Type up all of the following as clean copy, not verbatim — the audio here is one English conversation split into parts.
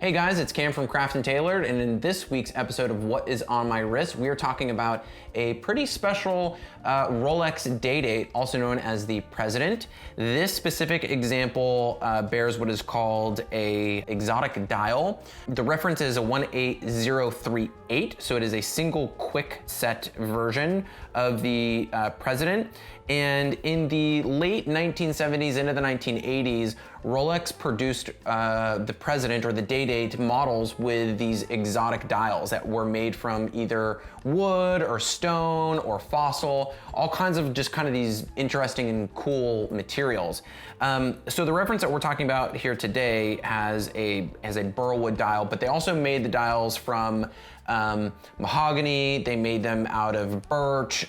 Hey guys, it's Cam from Craft and Tailored, and in this week's episode of What Is On My Wrist, we are talking about a pretty special Rolex day date, also known as the President. This specific example bears what is called a exotic dial. The reference is a 18038, so it is a single quick set version of the President. And in the late 1970s into the 1980s, Rolex produced the President or the day date models with these exotic dials that were made from either wood or stone or fossil, all kinds of just kind of these interesting and cool materials. So the reference that we're talking about here today has a Burlwood dial, but they also made the dials from mahogany. They made them out of birch.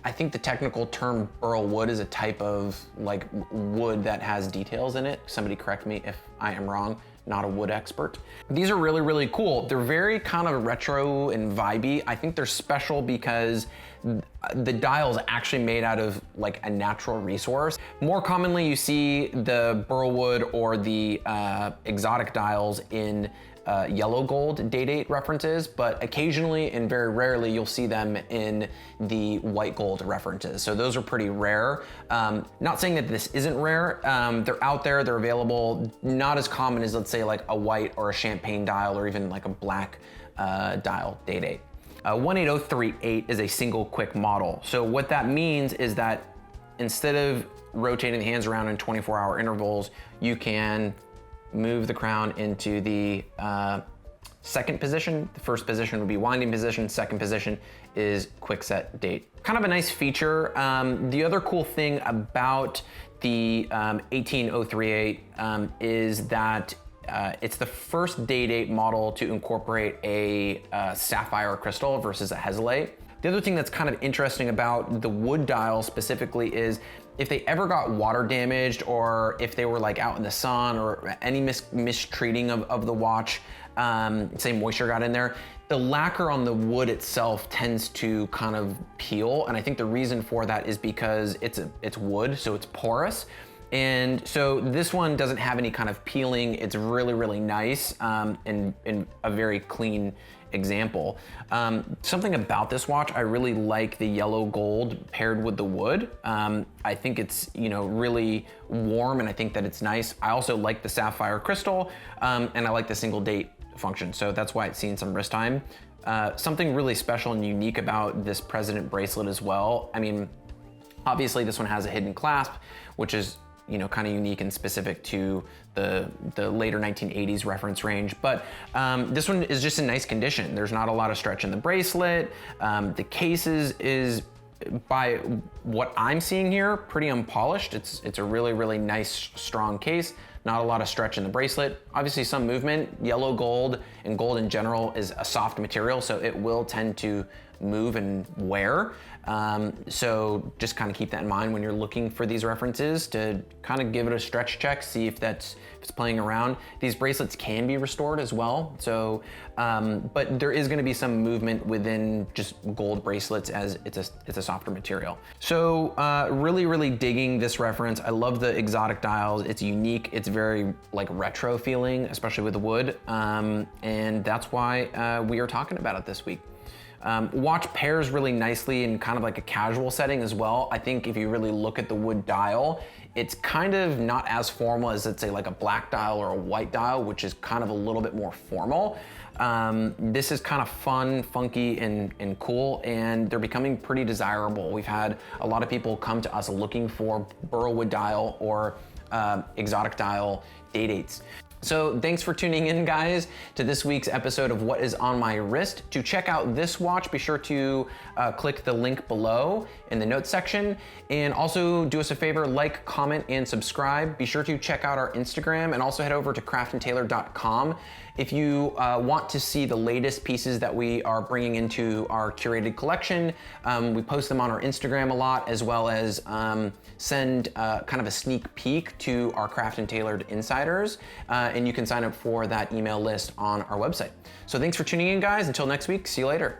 I think the technical term Burlwood is a type of like wood that has details in it. Somebody correct me if I am wrong, not a wood expert. These are really, really cool. They're very kind of retro and vibey. I think they're special because the dial is actually made out of like a natural resource. More commonly, you see the Burlwood or the exotic dials in yellow gold day date references, but occasionally and very rarely you'll see them in the white gold references. So those are pretty rare. Not saying that this isn't rare. They're out there, they're available, not as common as let's say like a white or a champagne dial or even like a black dial day date. 18038 is a single quick model. So what that means is that instead of rotating the hands around in 24-hour intervals, you can move the crown into the second position. The first position would be winding position. Second position is quick set date. Kind of a nice feature. The other cool thing about the 18038 is that it's the first day date model to incorporate a sapphire crystal versus a hezolite. The other thing that's kind of interesting about the wood dial specifically is if they ever got water damaged or if they were like out in the sun or any mistreating of the watch, say moisture got in there, the lacquer on the wood itself tends to kind of peel. And I think the reason for that is because it's wood, so it's porous. And so this one doesn't have any kind of peeling. It's really, really nice and a very clean example. Something about this watch, I really like the yellow gold paired with the wood. I think it's, you know, really warm and I think that it's nice. I also like the sapphire crystal and I like the single date function. So that's why it's seen some wrist time. Something really special and unique about this President bracelet as well. I mean, obviously this one has a hidden clasp, which is, you know, kind of unique and specific to the later 1980s reference range. But this one is just in nice condition. There's not a lot of stretch in the bracelet. The case is, by what I'm seeing here, pretty unpolished. It's a really, really nice, strong case. Not a lot of stretch in the bracelet. Obviously some movement. Yellow gold and gold in general is a soft material, so it will tend to move and wear. So just kind of keep that in mind when you're looking for these references to kind of give it a stretch check, see if it's playing around. These bracelets can be restored as well. So, but there is going to be some movement within just gold bracelets as it's a softer material. So really, really digging this reference. I love the exotic dials. It's unique. It's very like retro feeling, especially with the wood. And that's why we are talking about it this week. Watch pairs really nicely in kind of like a casual setting as well. I think if you really look at the wood dial, it's kind of not as formal as let's say like a black dial or a white dial, which is kind of a little bit more formal. This is kind of fun, funky, and cool, and they're becoming pretty desirable. We've had a lot of people come to us looking for Burlwood dial or exotic dial day dates. So thanks for tuning in, guys, to this week's episode of What Is On My Wrist. To check out this watch, be sure to click the link below in the notes section. And also do us a favor, like, comment, and subscribe. Be sure to check out our Instagram and also head over to craftandtailor.com. If you want to see the latest pieces that we are bringing into our curated collection, we post them on our Instagram a lot, as well as send kind of a sneak peek to our Craft and Tailored insiders. And you can sign up for that email list on our website. So thanks for tuning in, guys. Until next week, see you later.